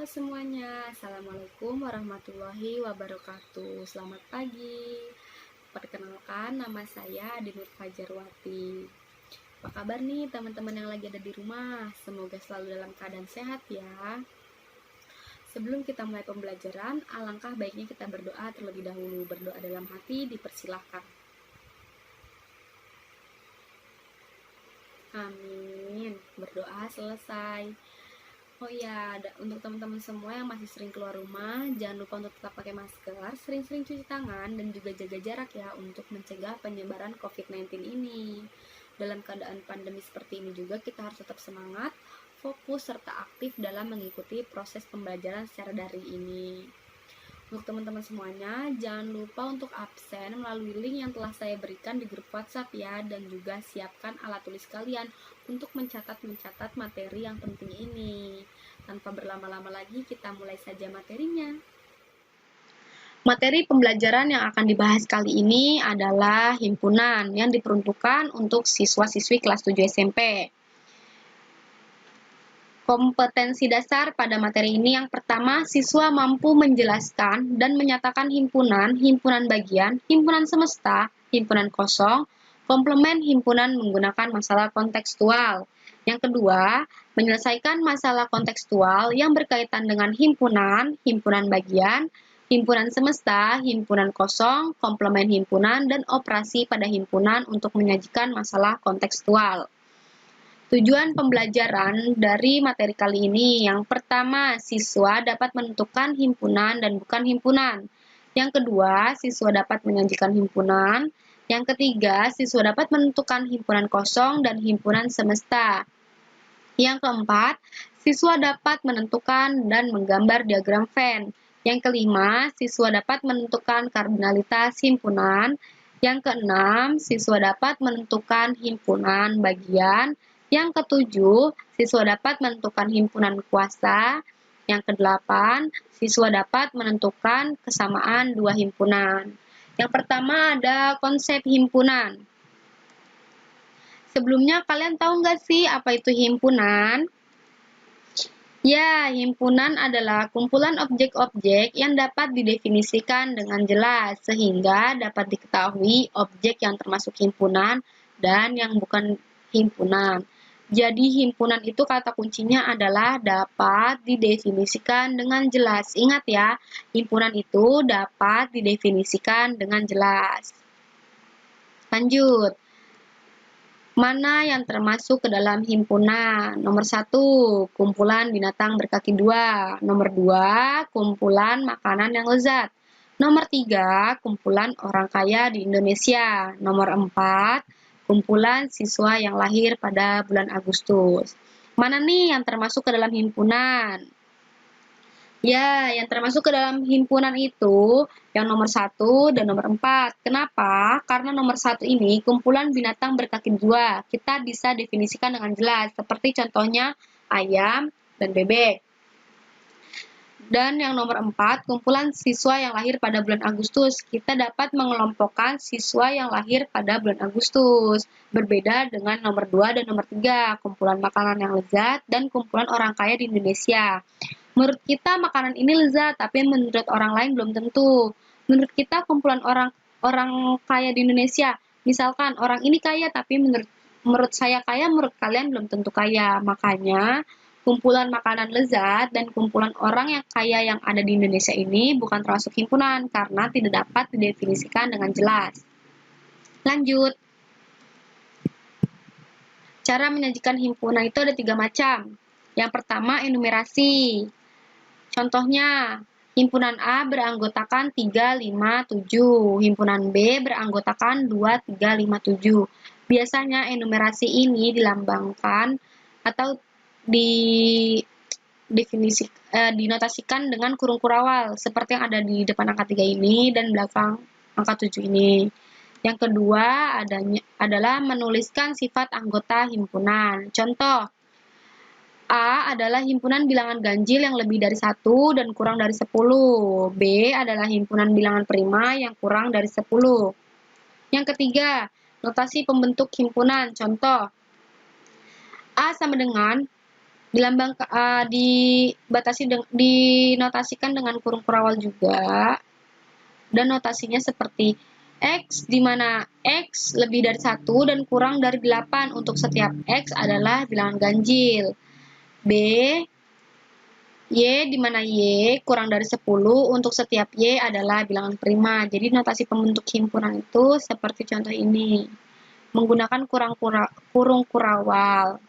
Halo semuanya, Assalamualaikum warahmatullahi wabarakatuh. Selamat pagi. Perkenalkan, nama saya Adinur Fajarwati. Apa kabar nih teman-teman yang lagi ada di rumah? Semoga selalu dalam keadaan sehat ya. Sebelum kita mulai pembelajaran, alangkah baiknya kita berdoa terlebih dahulu. Berdoa dalam hati dipersilahkan. Amin. Berdoa selesai. Oh iya, untuk teman-teman semua yang masih sering keluar rumah, jangan lupa untuk tetap pakai masker, sering-sering cuci tangan, dan juga jaga jarak ya untuk mencegah penyebaran COVID-19 ini. Dalam keadaan pandemi seperti ini juga kita harus tetap semangat, fokus, serta aktif dalam mengikuti proses pembelajaran secara daring ini. Untuk teman-teman semuanya, jangan lupa untuk absen melalui link yang telah saya berikan di grup WhatsApp ya, dan juga siapkan alat tulis kalian untuk mencatat materi yang penting ini. Tanpa berlama-lama lagi, kita mulai saja materinya. Materi pembelajaran yang akan dibahas kali ini adalah himpunan yang diperuntukkan untuk siswa-siswi kelas 7 SMP. Kompetensi dasar pada materi ini yang pertama, siswa mampu menjelaskan dan menyatakan himpunan, himpunan bagian, himpunan semesta, himpunan kosong, komplement himpunan menggunakan masalah kontekstual. Yang kedua, menyelesaikan masalah kontekstual yang berkaitan dengan himpunan, himpunan bagian, himpunan semesta, himpunan kosong, komplement himpunan, dan operasi pada himpunan untuk menyajikan masalah kontekstual. Tujuan pembelajaran dari materi kali ini, yang pertama, siswa dapat menentukan himpunan dan bukan himpunan. Yang kedua, siswa dapat menyajikan himpunan. Yang ketiga, siswa dapat menentukan himpunan kosong dan himpunan semesta. Yang keempat, siswa dapat menentukan dan menggambar diagram Venn. Yang kelima, siswa dapat menentukan kardinalitas himpunan. Yang keenam, siswa dapat menentukan himpunan bagian. Yang ketujuh, siswa dapat menentukan himpunan kuasa. Yang kedelapan, siswa dapat menentukan kesamaan dua himpunan. Yang pertama ada konsep himpunan. Sebelumnya kalian tahu nggak sih apa itu himpunan? Ya, himpunan adalah kumpulan objek-objek yang dapat didefinisikan dengan jelas sehingga dapat diketahui objek yang termasuk himpunan dan yang bukan himpunan. Jadi himpunan itu kata kuncinya adalah dapat didefinisikan dengan jelas. Ingat ya, himpunan itu dapat didefinisikan dengan jelas. Lanjut. Mana yang termasuk ke dalam himpunan? Nomor 1, kumpulan binatang berkaki 2. Nomor 2, kumpulan makanan yang lezat. Nomor 3, kumpulan orang kaya di Indonesia. Nomor 4, kumpulan siswa yang lahir pada bulan Agustus. Mana nih yang termasuk ke dalam himpunan? Ya, yang termasuk ke dalam himpunan itu yang nomor 1 dan nomor 4. Kenapa? Karena nomor 1 ini kumpulan binatang berkaki 2. Kita bisa definisikan dengan jelas, seperti contohnya ayam dan bebek. Dan yang nomor 4, kumpulan siswa yang lahir pada bulan Agustus. Kita dapat mengelompokkan siswa yang lahir pada bulan Agustus. Berbeda dengan nomor 2 dan nomor 3, kumpulan makanan yang lezat dan kumpulan orang kaya di Indonesia. Menurut kita makanan ini lezat, tapi menurut orang lain belum tentu. Menurut kita kumpulan orang kaya di Indonesia, misalkan orang ini kaya, tapi menurut saya kaya, menurut kalian belum tentu kaya. Makanya kumpulan makanan lezat dan kumpulan orang yang kaya yang ada di Indonesia ini bukan termasuk himpunan karena tidak dapat didefinisikan dengan jelas. Lanjut. Cara menyajikan himpunan itu ada 3 macam. Yang pertama, enumerasi. Contohnya, himpunan A beranggotakan 3, 5, 7. Himpunan B beranggotakan 2, 3, 5, 7. Biasanya enumerasi ini dilambangkan atau dinotasikan dengan kurung kurawal seperti yang ada di depan angka 3 ini dan belakang angka 7 ini. Yang kedua adalah menuliskan sifat anggota himpunan. Contoh, A adalah himpunan bilangan ganjil yang lebih dari 1 dan kurang dari 10. B adalah himpunan bilangan prima yang kurang dari 10. Yang ketiga, notasi pembentuk himpunan. Contoh, A sama dengan dinotasikan dengan kurung kurawal juga, dan notasinya seperti X, di mana X lebih dari 1 dan kurang dari 8 untuk setiap X adalah bilangan ganjil. B, Y, di mana Y kurang dari 10 untuk setiap Y adalah bilangan prima. Jadi notasi pembentuk himpunan itu seperti contoh ini, menggunakan kurung kurawal.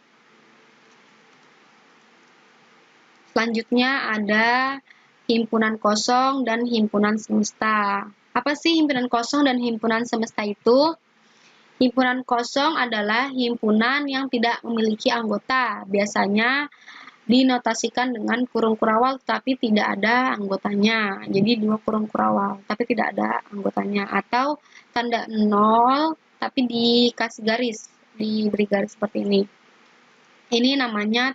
Selanjutnya ada himpunan kosong dan himpunan semesta. Apa sih himpunan kosong dan himpunan semesta itu? Himpunan kosong adalah himpunan yang tidak memiliki anggota. Biasanya dinotasikan dengan kurung kurawal tapi tidak ada anggotanya. Jadi 2 kurung kurawal tapi tidak ada anggotanya, atau tanda 0 tapi dikasih garis, diberi garis seperti ini. Ini namanya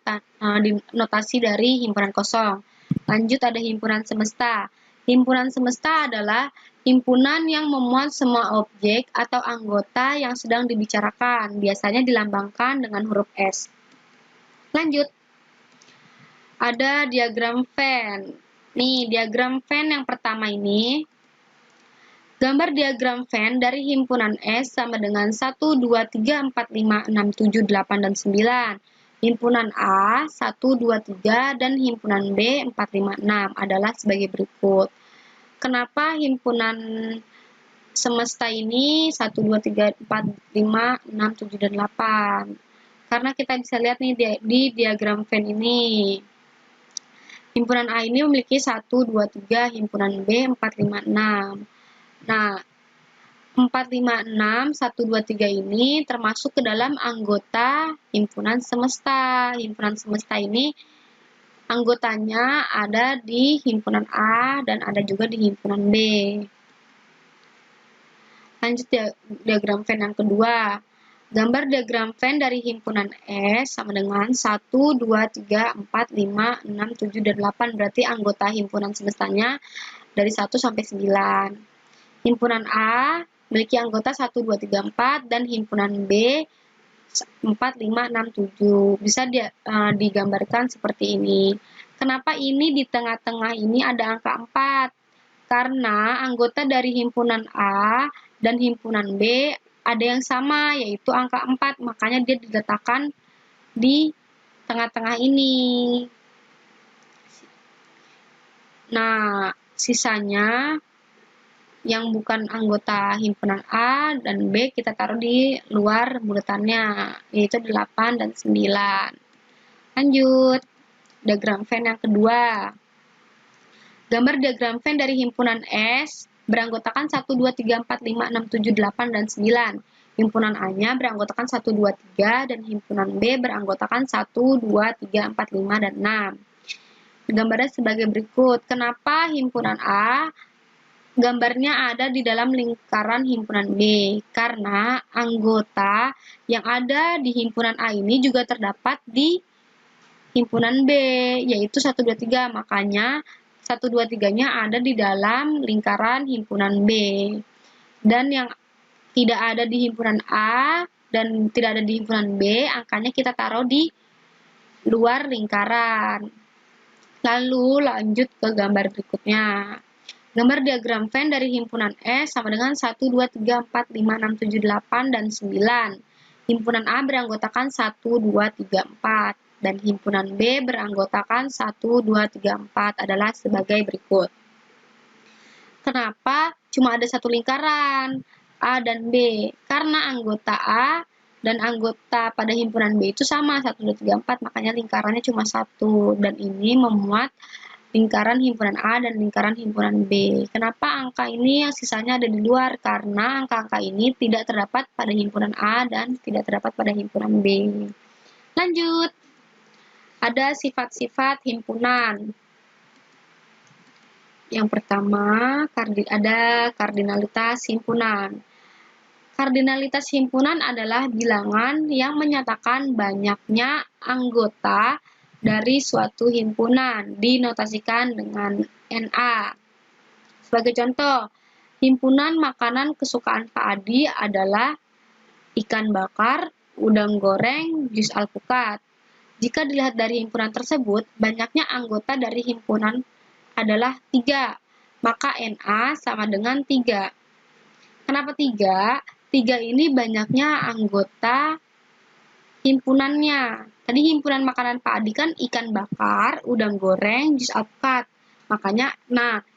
notasi dari himpunan kosong. Lanjut ada himpunan semesta. Himpunan semesta adalah himpunan yang memuat semua objek atau anggota yang sedang dibicarakan. Biasanya dilambangkan dengan huruf S. Lanjut. Ada diagram Venn. Nih, diagram Venn yang pertama ini. Gambar diagram Venn dari himpunan S sama dengan 1, 2, 3, 4, 5, 6, 7, 8, dan 9. Himpunan A 1, 2, 3 dan himpunan B 4, 5, 6 adalah sebagai berikut. Kenapa himpunan semesta ini 1, 2, 3, 4, 5, 6, 7, dan 8? Karena kita bisa lihat nih di diagram Venn ini. Himpunan A ini memiliki 1, 2, 3, himpunan B 4, 5, 6. Nah, 4, 5, 6, 1, 2, 3 ini termasuk ke dalam anggota himpunan semesta. Himpunan semesta ini anggotanya ada di himpunan A dan ada juga di himpunan B. Lanjut diagram Venn yang kedua. Gambar diagram Venn dari himpunan S sama dengan 1, 2, 3, 4, 5, 6, 7, dan 8. Berarti anggota himpunan semestanya dari 1 sampai 9. Himpunan A memiliki anggota 1, 2, 3, 4, dan himpunan B 4, 5, 6, 7. Bisa digambarkan seperti ini. Kenapa ini di tengah-tengah ini ada angka 4? Karena anggota dari himpunan A dan himpunan B ada yang sama, yaitu angka 4, makanya dia diletakkan di tengah-tengah ini. Nah, sisanya yang bukan anggota himpunan A dan B kita taruh di luar bulatannya, yaitu 8 dan 9. Lanjut, diagram Venn yang kedua. Gambar diagram Venn dari himpunan S beranggotakan 1, 2, 3, 4, 5, 6, 7, 8, dan 9. Himpunan A-nya beranggotakan 1, 2, 3, dan himpunan B beranggotakan 1, 2, 3, 4, 5, dan 6. Gambarnya sebagai berikut. Kenapa himpunan A gambarnya ada di dalam lingkaran himpunan B? Karena anggota yang ada di himpunan A ini juga terdapat di himpunan B, yaitu 1, 2, 3. Makanya 1, 2, 3-nya ada di dalam lingkaran himpunan B. Dan yang tidak ada di himpunan A dan tidak ada di himpunan B, angkanya kita taruh di luar lingkaran. Lalu lanjut ke gambar berikutnya. Gambar diagram Venn dari himpunan S sama dengan 1, 2, 3, 4, 5, 6, 7, 8, dan 9. Himpunan A beranggotakan 1, 2, 3, 4. Dan himpunan B beranggotakan 1, 2, 3, 4 adalah sebagai berikut. Kenapa cuma ada satu lingkaran A dan B? Karena anggota A dan anggota pada himpunan B itu sama, 1, 2, 3, 4, makanya lingkarannya cuma satu, dan ini memuat lingkaran himpunan A dan lingkaran himpunan B. Kenapa angka ini yang sisanya ada di luar? Karena angka-angka ini tidak terdapat pada himpunan A dan tidak terdapat pada himpunan B. Lanjut, ada sifat-sifat himpunan. Yang pertama, ada kardinalitas himpunan. Kardinalitas himpunan adalah bilangan yang menyatakan banyaknya anggota dari suatu himpunan, dinotasikan dengan NA. Sebagai contoh, himpunan makanan kesukaan Pak Adi adalah ikan bakar, udang goreng, jus alpukat. Jika dilihat dari himpunan tersebut, banyaknya anggota dari himpunan adalah 3, maka Na sama dengan 3. Kenapa 3? 3 ini banyaknya anggota himpunannya. Tadi himpunan makanan Pak Adi kan ikan bakar, udang goreng, jus alpukat. Makanya,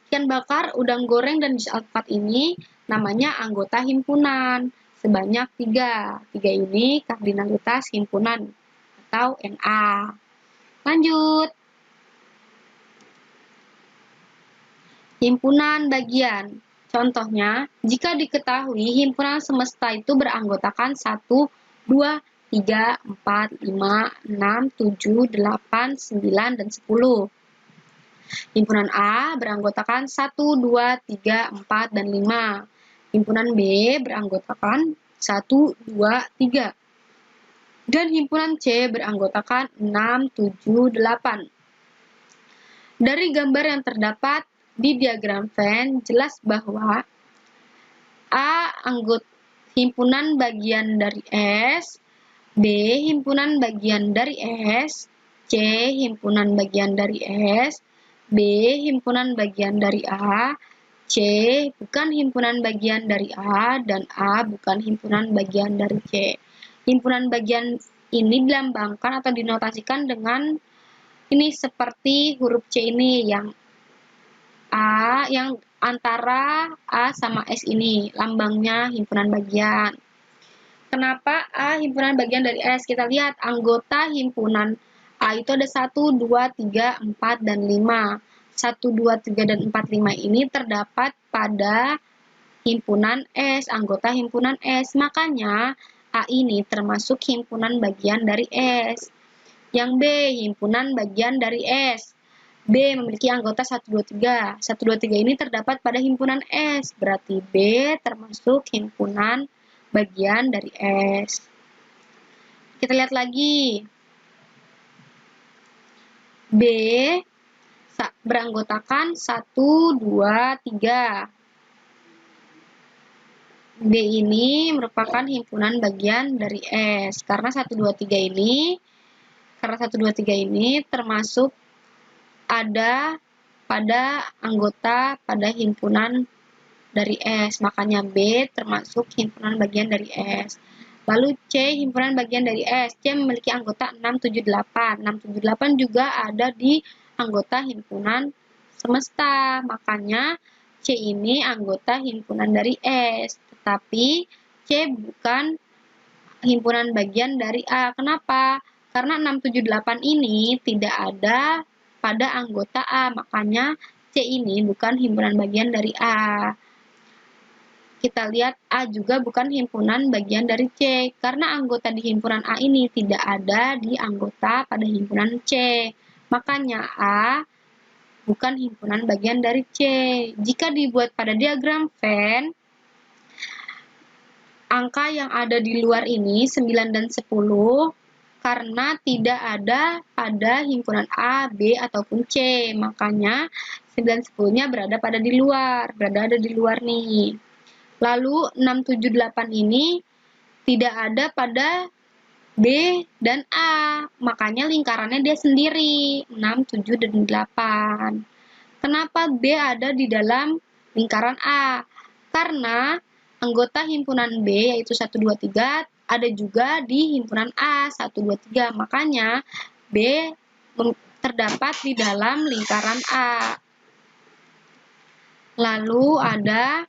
ikan bakar, udang goreng, dan jus alpukat ini namanya anggota himpunan. Sebanyak 3. 3 ini kardinalitas himpunan atau Na. Lanjut. Himpunan bagian. Contohnya, jika diketahui himpunan semesta itu beranggotakan 1, 2, 3, 4, 5, 6, 7, 8, 9, dan 10. Himpunan A beranggotakan 1, 2, 3, 4, dan 5. Himpunan B beranggotakan 1, 2, 3. Dan himpunan C beranggotakan 6, 7, 8. Dari gambar yang terdapat di diagram Venn, jelas bahwa A anggota himpunan bagian dari S, B himpunan bagian dari S, C himpunan bagian dari S, B himpunan bagian dari A, C bukan himpunan bagian dari A, dan A bukan himpunan bagian dari C. Himpunan bagian ini dilambangkan atau dinotasikan dengan ini seperti huruf C ini yang A, yang antara A sama S ini, lambangnya himpunan bagian. Kenapa A himpunan bagian dari S? Kita lihat anggota himpunan A itu ada 1, 2, 3, 4, dan 5. 1, 2, 3, dan 4, 5 ini terdapat pada himpunan S, anggota himpunan S. Makanya A ini termasuk himpunan bagian dari S. Yang B, himpunan bagian dari S. B memiliki anggota 1, 2, 3. 1, 2, 3 ini terdapat pada himpunan S. Berarti B termasuk himpunan bagian dari S. Kita lihat lagi. B beranggotakan 1, 2, 3. B ini merupakan himpunan bagian dari S. Karena 1, 2, 3 ini termasuk ada pada anggota pada himpunan dari S, makanya B termasuk himpunan bagian dari S. Lalu C himpunan bagian dari S. C memiliki anggota 6, 7, 8. 6, 7, 8 juga ada di anggota himpunan semesta, makanya C ini anggota himpunan dari S. Tetapi C bukan himpunan bagian dari A. Kenapa? Karena 6, 7, 8 ini tidak ada pada anggota A, makanya C ini bukan himpunan bagian dari A. Kita lihat A juga bukan himpunan bagian dari C, karena anggota di himpunan A ini tidak ada di anggota pada himpunan C. Makanya A bukan himpunan bagian dari C. Jika dibuat pada diagram Venn, angka yang ada di luar ini 9 dan 10 karena tidak ada pada himpunan A, B, ataupun C. Makanya 9, 10-nya berada di luar nih. Lalu 6, 7, 8 ini tidak ada pada B dan A. Makanya lingkarannya dia sendiri, 6, 7, dan 8. Kenapa B ada di dalam lingkaran A? Karena anggota himpunan B yaitu 1, 2, 3 ada juga di himpunan A 1, 2, 3. Makanya B terdapat di dalam lingkaran A. Lalu ada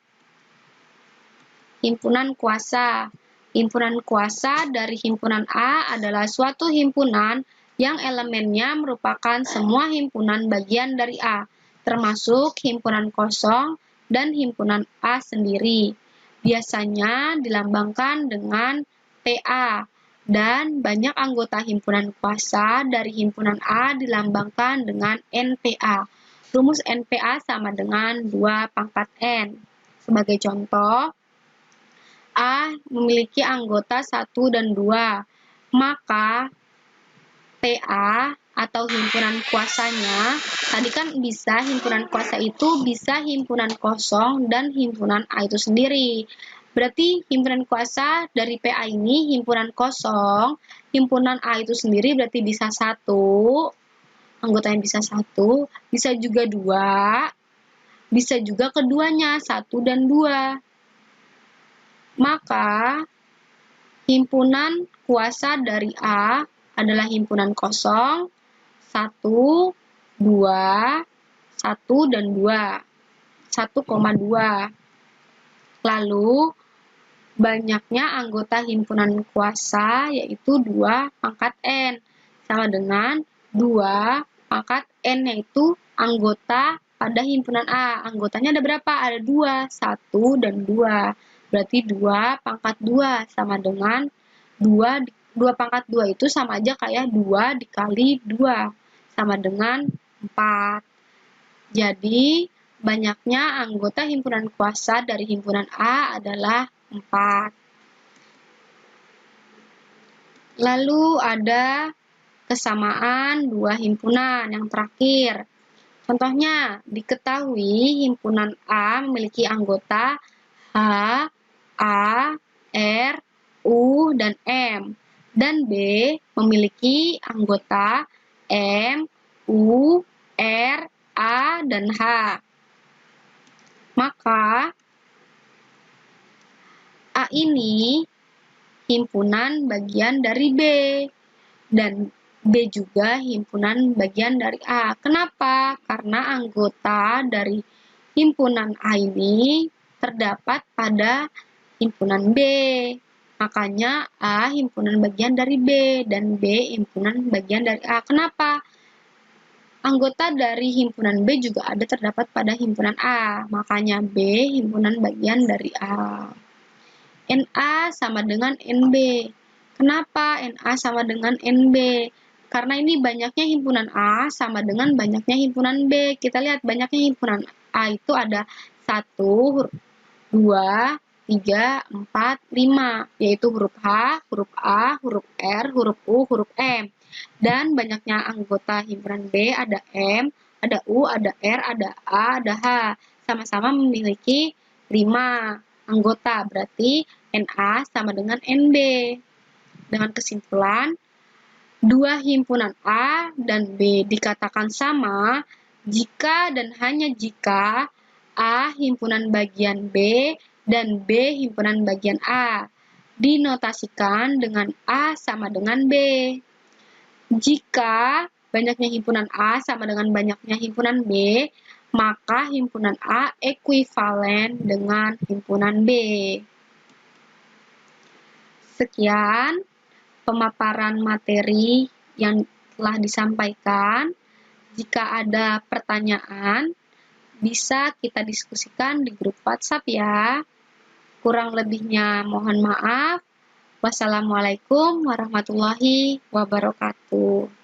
himpunan kuasa. Himpunan kuasa dari himpunan A adalah suatu himpunan yang elemennya merupakan semua himpunan bagian dari A, termasuk himpunan kosong dan himpunan A sendiri. Biasanya dilambangkan dengan TA, dan banyak anggota himpunan kuasa dari himpunan A dilambangkan dengan NPA. Rumus NPA sama dengan 2 pangkat N. Sebagai contoh, A memiliki anggota 1 dan 2, maka TA atau himpunan kuasanya, tadi kan bisa himpunan kuasa itu bisa himpunan kosong dan himpunan A itu sendiri. Berarti himpunan kuasa dari PA ini himpunan kosong, himpunan A itu sendiri berarti bisa 1, anggotanya bisa 1, bisa juga 2, bisa juga keduanya 1 dan 2. Maka himpunan kuasa dari A adalah himpunan kosong, 1, 2, 1 dan 2, 1,2. Lalu banyaknya anggota himpunan kuasa yaitu 2 pangkat N, sama dengan 2 pangkat N yaitu anggota pada himpunan A. Anggotanya ada berapa? Ada 2, 1 dan 2. Berarti 2 pangkat 2 sama dengan 2 pangkat 2 itu sama aja kayak 2 dikali 2, sama dengan 4. Jadi, banyaknya anggota himpunan kuasa dari himpunan A adalah 4. Lalu ada kesamaan dua himpunan yang terakhir. Contohnya, diketahui himpunan A memiliki anggota H, A, R, U, dan M. Dan B memiliki anggota M, U, R, A, dan H. Maka A ini himpunan bagian dari B, dan B juga himpunan bagian dari A. Kenapa? Karena anggota dari himpunan A ini terdapat pada himpunan B. Makanya A himpunan bagian dari B, dan B himpunan bagian dari A. Kenapa? Anggota dari himpunan B juga ada terdapat pada himpunan A. Makanya B himpunan bagian dari A. NA sama dengan NB. Kenapa NA sama dengan NB? Karena ini banyaknya himpunan A sama dengan banyaknya himpunan B. Kita lihat banyaknya himpunan A itu ada 1, 2, 3, 4, 5, yaitu huruf H, huruf A, huruf R, huruf U, huruf M. Dan banyaknya anggota himpunan B ada M, ada U, ada R, ada A, ada H. Sama-sama memiliki 5 anggota, berarti NA sama dengan NB. Dengan kesimpulan, dua himpunan A dan B dikatakan sama jika dan hanya jika A himpunan bagian B dan B himpunan bagian A. Dinotasikan dengan A sama dengan B. Jika banyaknya himpunan A sama dengan banyaknya himpunan B, maka himpunan A ekuivalen dengan himpunan B. Sekian pemaparan materi yang telah disampaikan. Jika ada pertanyaan, bisa kita diskusikan di grup WhatsApp ya. Kurang lebihnya mohon maaf. Wassalamualaikum warahmatullahi wabarakatuh.